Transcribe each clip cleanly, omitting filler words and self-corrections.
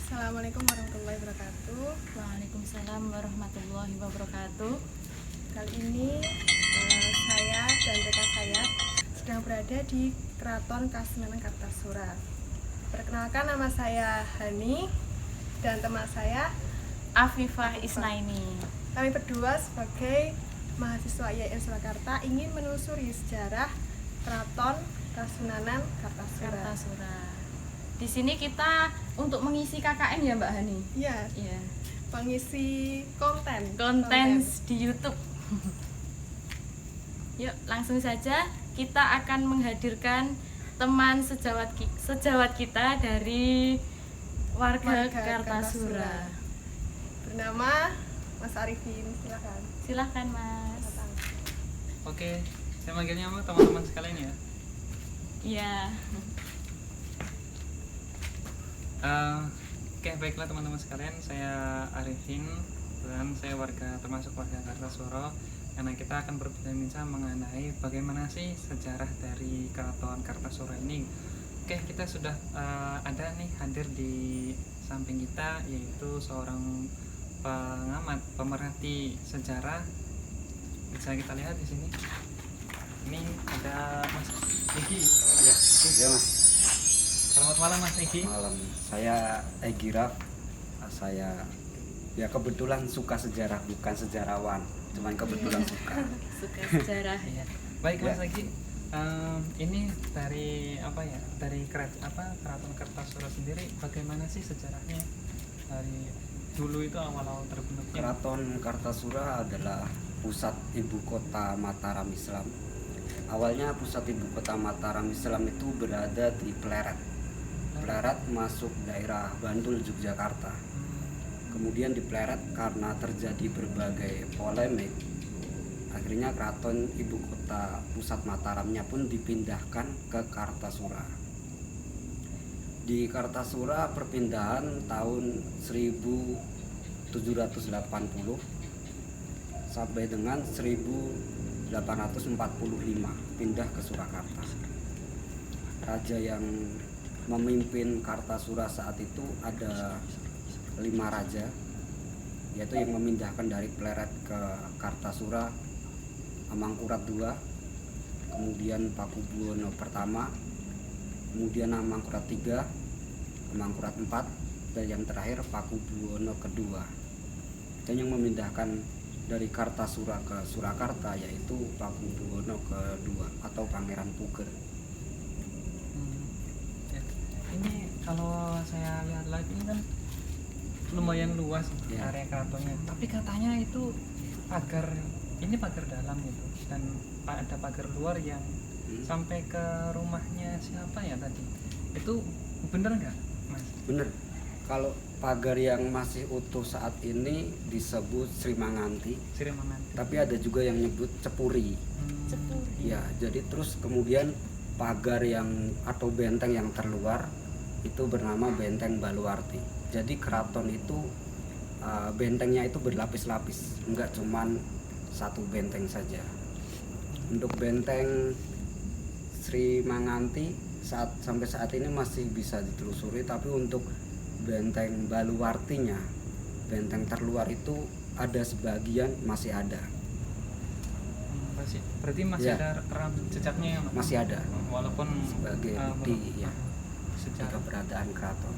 Assalamualaikum warahmatullahi wabarakatuh. Waalaikumsalam warahmatullahi wabarakatuh. Kali ini saya dan rekan saya sedang berada di Keraton Kasunanan Kartasura. Perkenalkan, nama saya Hani dan teman saya Afifah Isnaini. Kami berdua sebagai mahasiswa IAIN Surakarta ingin menelusuri sejarah Keraton Kasunanan Kartasura. Di sini kita untuk mengisi KKN ya Mbak Hani? Iya. Iya. Pengisi konten di YouTube. Yuk, langsung saja kita akan menghadirkan teman sejawat kita dari warga Kartasura. Bernama Mas Arifin, silakan. Silahkan Mas. Oke, saya manggilnya apa teman-teman sekalian ya? Iya. Oke, baiklah teman-teman sekalian, saya Arifin dan saya termasuk warga Kartasura. Karena kita akan berbincang mengenai bagaimana sih sejarah dari Keraton Kartasura ini. Oke, kita sudah ada nih hadir di samping kita, yaitu seorang pengamat, pemerhati sejarah. Bisa kita lihat di sini. Ini ada Mas Egi. Ya Mas. Selamat malam Mas Egi. Malam. Saya Egi Raf. Saya ya kebetulan suka sejarah, bukan sejarawan, cuman kebetulan suka sejarah. Ya. Baik Mas Egi. Ini dari apa ya? Dari Keraton Kartasura sendiri, bagaimana sih sejarahnya dari dulu itu awal-awal terbentuknya? Keraton Kartasura adalah pusat ibu kota Mataram Islam. Awalnya pusat ibu kota Mataram Islam itu berada di Pleret. Pleret masuk daerah Bantul, Yogyakarta. Kemudian di Pleret karena terjadi berbagai polemik, akhirnya keraton ibu kota pusat Mataramnya pun dipindahkan ke Kartasura. Di Kartasura perpindahan tahun 1780 sampai dengan 1845 pindah ke Surakarta. Raja yang memimpin Kartasura saat itu ada 5 raja, yaitu yang memindahkan dari Pleret ke Kartasura: Amangkurat II, kemudian Pakubuwono pertama, kemudian Amangkurat III, Amangkurat IV, dan yang terakhir Pakubuwono kedua. Dan yang memindahkan dari Kartasura ke Surakarta yaitu Pakubuwono kedua atau Pangeran Puger. Ya. Ini kalau saya lihat lagi ini kan lumayan luas Ya. area keratonnya, tapi katanya itu pagar dalam gitu, dan ada pagar luar yang sampai ke rumahnya siapa ya tadi, itu bener nggak Mas? Bener. Kalau pagar yang masih utuh saat ini disebut Sri Manganti, tapi ada juga yang nyebut Cepuri. Ya, jadi terus kemudian pagar yang atau benteng yang terluar itu bernama Benteng Baluarti. Jadi keraton itu bentengnya itu berlapis-lapis, enggak cuman satu benteng saja. Untuk benteng Sri Manganti sampai saat ini masih bisa ditelusuri, tapi untuk Benteng Baluartinya, benteng terluar itu ada sebagian masih ada. Berarti masih ada jejaknya ya, Mas? Masih ada, walaupun sebagai bukti ya sejarah keberadaan keraton.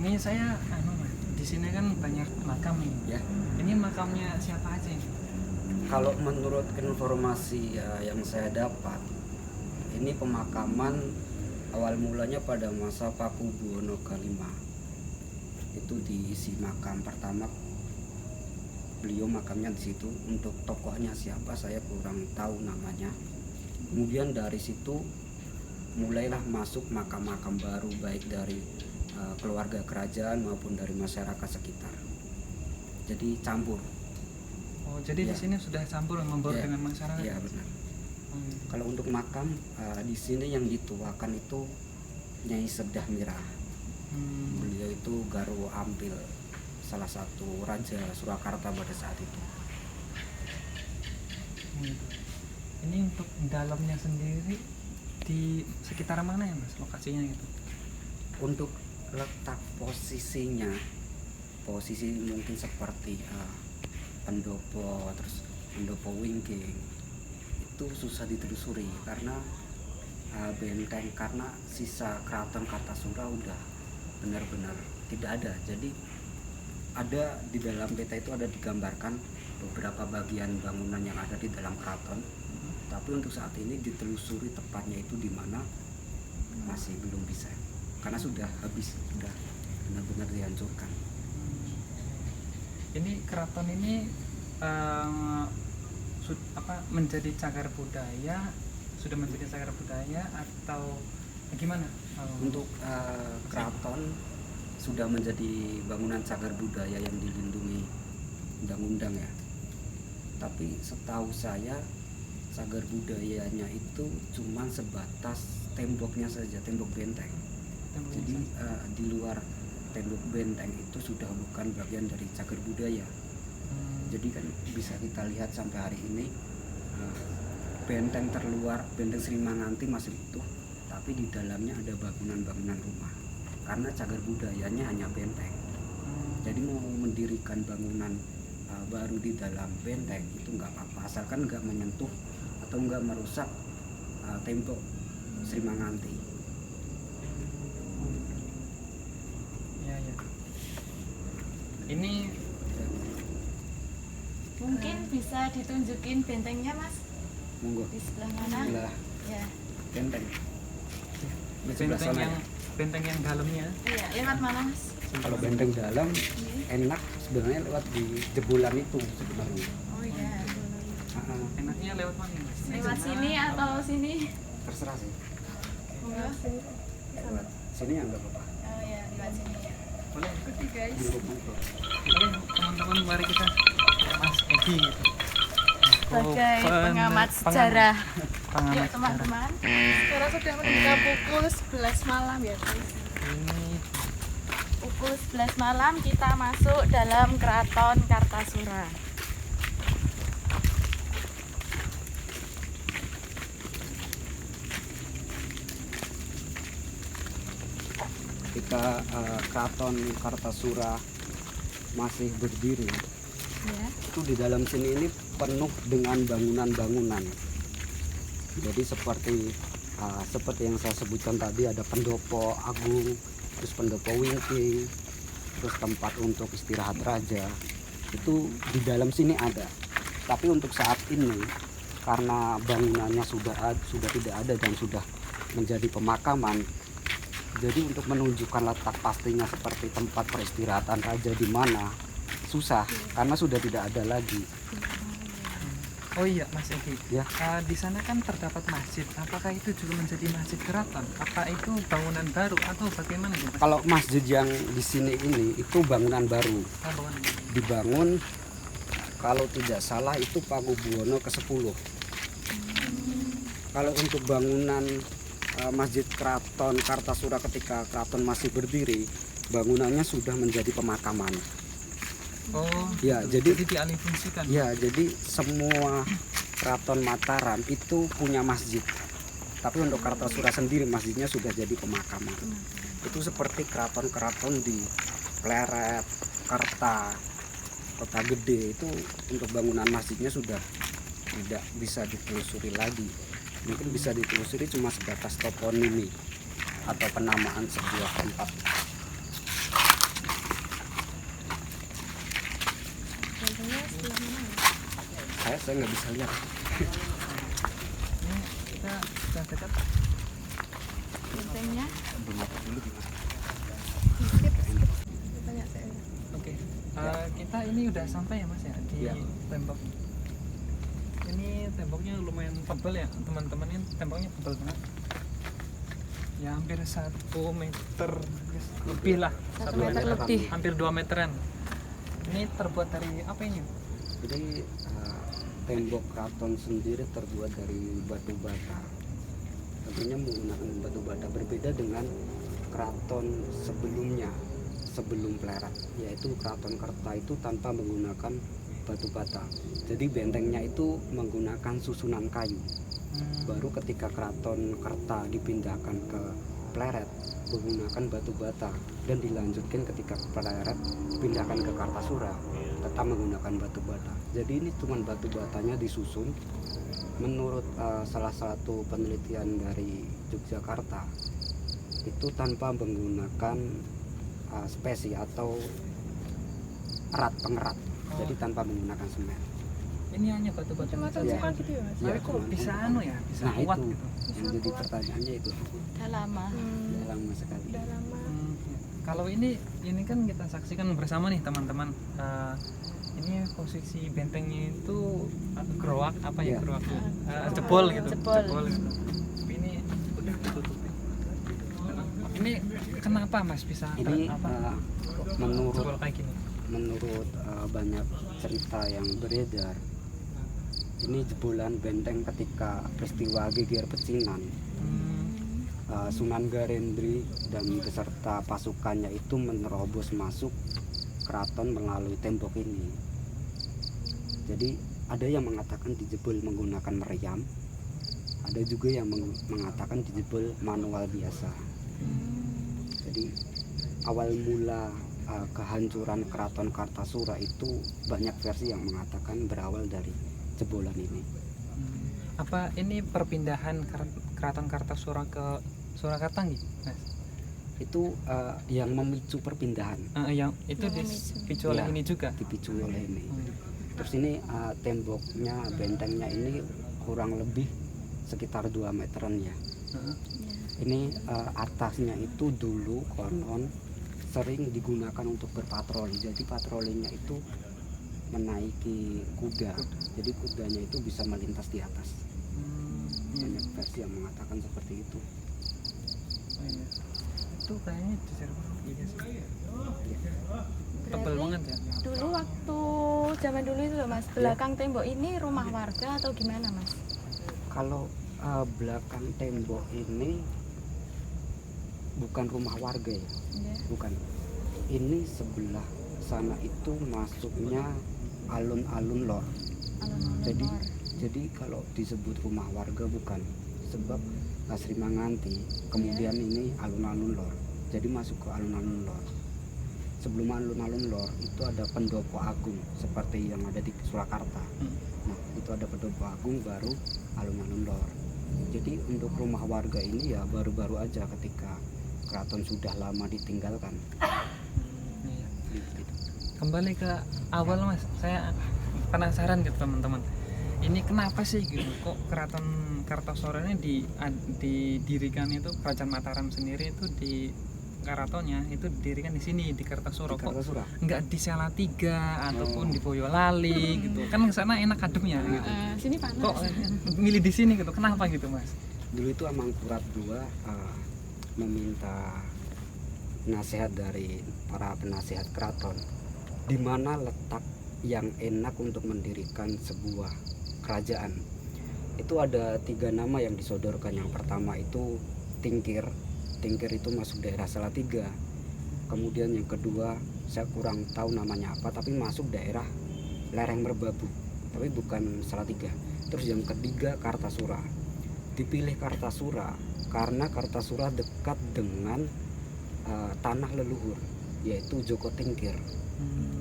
Ini saya di sini kan banyak makam nih Ya. Ini makamnya siapa aja ini? Kalau menurut informasi yang saya dapat, ini pemakaman awal mulanya pada masa Pakubuwono ke-5. Itu diisi makam pertama, beliau makamnya di situ. Untuk tokohnya siapa saya kurang tahu namanya. Kemudian dari situ mulailah masuk makam-makam baru, baik dari keluarga kerajaan maupun dari masyarakat sekitar. Jadi campur. Oh, jadi Ya. di sini sudah campur membaur Ya. dengan masyarakat. Iya benar. Kalau untuk makam di sini yang dituakan itu Nyai Sedah Mirah. Beliau itu Garwo Ampil, salah satu raja Surakarta pada saat itu. Ini untuk dalamnya sendiri di sekitar mana ya Mas lokasinya gitu? Untuk letak posisi mungkin seperti pendopo, terus pendopo wingking itu susah ditelusuri karena benteng, karena sisa keraton Kartasura udah benar-benar tidak ada. Jadi ada di dalam peta itu ada digambarkan beberapa bagian bangunan yang ada di dalam keraton, tapi untuk saat ini ditelusuri tepatnya itu di mana masih belum bisa karena sudah habis, sudah benar-benar dihancurkan. Ini keraton ini menjadi cagar budaya, sudah menjadi cagar budaya atau gimana? Untuk keraton sudah menjadi bangunan cagar budaya yang dilindungi undang-undang ya. Tapi setahu saya cagar budayanya itu cuma sebatas temboknya saja, tembok benteng. Jadi di luar tembok benteng itu sudah bukan bagian dari cagar budaya. Jadi kan bisa kita lihat sampai hari ini benteng terluar, benteng Sri Manganti masih utuh, tapi di dalamnya ada bangunan-bangunan rumah. Karena cagar budayanya hanya benteng. Jadi mau mendirikan bangunan baru di dalam benteng itu nggak apa-apa, asalkan nggak menyentuh atau nggak merusak tembok Sri Manganti. Ya. Ini Mungkin bisa ditunjukin bentengnya, Mas? Monggo. Di sebelah mana? Sebelah Ya. benteng. Di sebelah sana ya. benteng yang dalamnya. Iya, lewat mana, Mas? Kalau benteng dalam enak sebenarnya lewat di jebolan itu sebenarnya. Oh iya. Enaknya lewat mana, Mas? Lewat sini atau sini? Terserah sih. Enggak. Lewat sini ya nggak apa-apa. Oh iya, lewat sini. Boleh. Ikuti guys. Monggo. Oke, teman-teman, mari kita Mas Egi gitu. Sebagai pengamat sejarah. Pengamat Yuk sejarah. teman-teman. Sekarang sudah menunjukkan pukul 11 malam ya guys. Ini Pukul 11 malam kita masuk dalam Keraton Kartasura. Ketika Keraton Kartasura masih berdiri, Ya. itu di dalam sini ini penuh dengan bangunan-bangunan. Jadi seperti yang saya sebutkan tadi, ada pendopo agung, terus pendopo wingking, terus tempat untuk istirahat raja, itu di dalam sini ada. Tapi untuk saat ini karena bangunannya sudah tidak ada dan sudah menjadi pemakaman, jadi untuk menunjukkan letak pastinya seperti tempat peristirahatan raja di mana susah karena sudah tidak ada lagi. Oh iya, Mas Egi. Ya. Di sana kan terdapat masjid. Apakah itu juga menjadi masjid keraton? Apa itu bangunan baru atau bagaimana ya, Mas? Kalau masjid yang di sini ini itu bangunan baru, Bangunan. dibangun kalau tidak salah itu Pakubuwono ke-10. Kalau untuk bangunan Masjid Keraton Kartasura ketika keraton masih berdiri, bangunannya sudah menjadi pemakaman. Oh, Ya, gitu. jadi dialihfungsikan. ya, jadi semua keraton Mataram itu punya masjid. Tapi untuk Kartasura sendiri masjidnya sudah jadi pemakaman. Itu seperti keraton-keraton di Pleret, Kerta, Kota Gede, itu untuk bangunan masjidnya sudah tidak bisa ditelusuri lagi. Mungkin bisa ditelusuri cuma sebatas toponimi atau penamaan sebuah tempat. Bentengnya sebelah mana ya? Saya nggak bisa lihat. Ini kita sudah dekat. Bentengnya. Skip. Tanya saya. Oke. Kita ini udah sampai ya, Mas ya di Ya. tembok. Ini temboknya lumayan tebal ya, teman-teman. Ini temboknya tebal banget. Ya hampir 1 meter lebih lah. 1 meter lebih. Hampir 2 meteran. Ini terbuat dari apa ini? Jadi tembok keraton sendiri terbuat dari batu bata. Tentunya menggunakan batu bata, berbeda dengan keraton sebelumnya, sebelum Pleret, yaitu keraton Kerta itu tanpa menggunakan batu bata. Jadi bentengnya itu menggunakan susunan kayu. Baru ketika keraton Kerta dipindahkan ke Pleret, menggunakan batu bata, dan dilanjutkan ketika Pleret pindahkan ke Kartasura tetap menggunakan batu bata. Jadi ini cuma batu batanya disusun menurut salah satu penelitian dari Yogyakarta itu tanpa menggunakan spesi atau pengerat, jadi tanpa menggunakan semen. Ini hanya batu-batu Macam-macam Iya. suka gitu ya mas. tapi kok bisa bisa Nah kuat itu gitu. yang jadi pertanyaannya itu Udah lama. udah lama sekali. Udah lama. Ya. Kalau ini kan kita saksikan bersama nih teman-teman. Ini posisi bentengnya itu gerowak apa ya, Iya. gerowak jebol gitu. Jebol. Gitu. Tapi ini udah ditutup. Ini kenapa mas bisa Ini menurut jebol kayak gini? banyak cerita yang beredar, ini jebolan benteng ketika peristiwa Geger Pecinan. Sunan Garendri dan beserta pasukannya itu menerobos masuk keraton melalui tembok ini. Jadi ada yang mengatakan dijebol menggunakan meriam, ada juga yang mengatakan dijebol manual biasa. Jadi awal mula kehancuran keraton Kartasura itu banyak versi yang mengatakan berawal dari jebolan ini. Apa ini perpindahan keraton Kartasura ke Surakarta gitu mas? Itu yang memicu perpindahan, Yang itu dipicu oleh Ya. ini juga. dipicu oleh ini. Terus ini temboknya, bentengnya ini kurang lebih sekitar 2 meteran ya. Ini atasnya itu dulu konon sering digunakan untuk berpatroli. Jadi patrolinya itu menaiki kuda. Jadi kudanya itu bisa melintas di atas. Banyak versi yang mengatakan seperti itu. Oh, iya. Itu kayaknya di server iya sih. Tebal banget ya. Dulu waktu zaman dulu itu loh mas, belakang tembok ini rumah warga atau gimana mas? Kalau belakang tembok ini bukan rumah warga ya, Iya. bukan. Ini sebelah sana itu masuknya alun-alun lor. Alun-alun Jadi lor. jadi kalau disebut rumah warga bukan, sebab Sri Manganti, kemudian ini alun-alun lor. Jadi masuk ke alun-alun lor. Sebelum alun-alun lor itu ada pendopo agung seperti yang ada di Surakarta. Nah itu ada pendopo agung, baru alun-alun lor. Jadi untuk rumah warga ini ya baru-baru aja ketika keraton sudah lama ditinggalkan. Iya. Gitu. Kembali ke awal mas, saya penasaran gitu teman-teman. Ini kenapa sih gitu? Kok keraton Kartasura ini didirikan itu kerajaan Mataram sendiri itu di keratonnya itu didirikan di sini di Kartasura. Di Kartasura. Kok nggak di Salatiga ataupun di Boyolali gitu? Kan ke sana enak ademnya gitu. Sini panas. Kok milih di sini gitu? Kenapa gitu mas? Dulu itu Amangkurat II meminta nasihat dari para penasihat keraton, di mana letak yang enak untuk mendirikan sebuah kerajaan. Itu ada 3 nama yang disodorkan. Yang pertama itu Tingkir itu masuk daerah Salatiga. Kemudian yang kedua saya kurang tahu namanya apa, tapi masuk daerah lereng Merbabu, tapi bukan Salatiga. Terus yang ketiga Kartasura. Dipilih Kartasura karena Kartasura dekat dengan tanah leluhur, yaitu Joko Tingkir.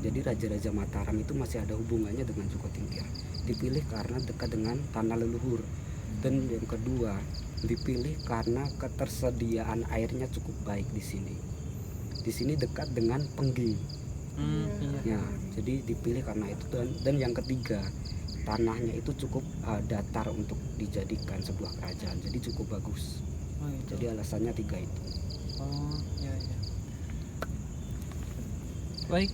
Jadi Raja-Raja Mataram itu masih ada hubungannya dengan Joko Tingkir. Dipilih karena dekat dengan tanah leluhur. Dan yang kedua dipilih karena ketersediaan airnya cukup baik di sini. Di sini dekat dengan Penggi. Iya. Ya, jadi dipilih karena itu. Dan yang ketiga, tanahnya itu cukup datar untuk dijadikan sebuah kerajaan. Jadi cukup bagus. Oh, itu. Jadi alasannya 3 itu. Oh, iya iya. Baik,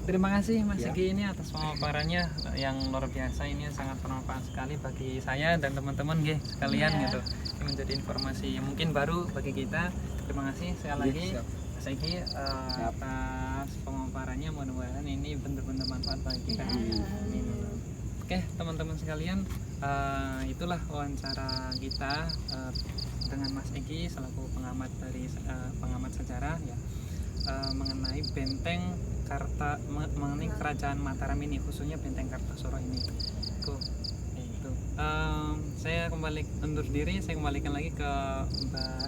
terima kasih Mas Ya. Sigi ini atas pemaparannya yang luar biasa. Ini sangat bermanfaat sekali bagi saya dan teman-teman sekalian Ya. gitu. Ini menjadi informasi yang mungkin baru bagi kita. Terima kasih sekali lagi siap. Mas Sigi atas pemaparannya. Mudah-mudahan ini benar-benar manfaat bagi kita. Amin. Oke teman-teman sekalian, itulah wawancara kita dengan Mas Egi selaku pengamat dari pengamat sejarah ya, mengenai benteng mengenai kerajaan Mataram ini, khususnya benteng Kartasura ini. Itu. Saya undur diri, saya kembalikan lagi ke Mbak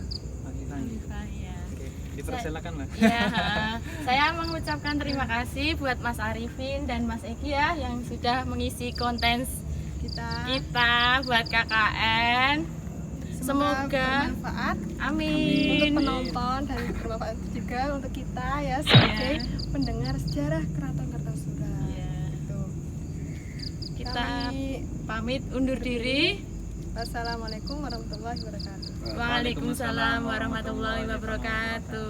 Alifah. Ya. Oke, dipersilakan Mbak. Ya, saya mengucapkan terima kasih buat Mas Arifin dan Mas Egi ya yang sudah mengisi konten kita buat KKN. Semoga bermanfaat amin untuk penonton dan bermanfaat juga untuk kita ya sebagai pendengar sejarah Keraton Kartasura. Gitu. Kita Kami pamit undur diri. Wassalamualaikum warahmatullahi wabarakatuh. Waalaikumsalam warahmatullahi wabarakatuh.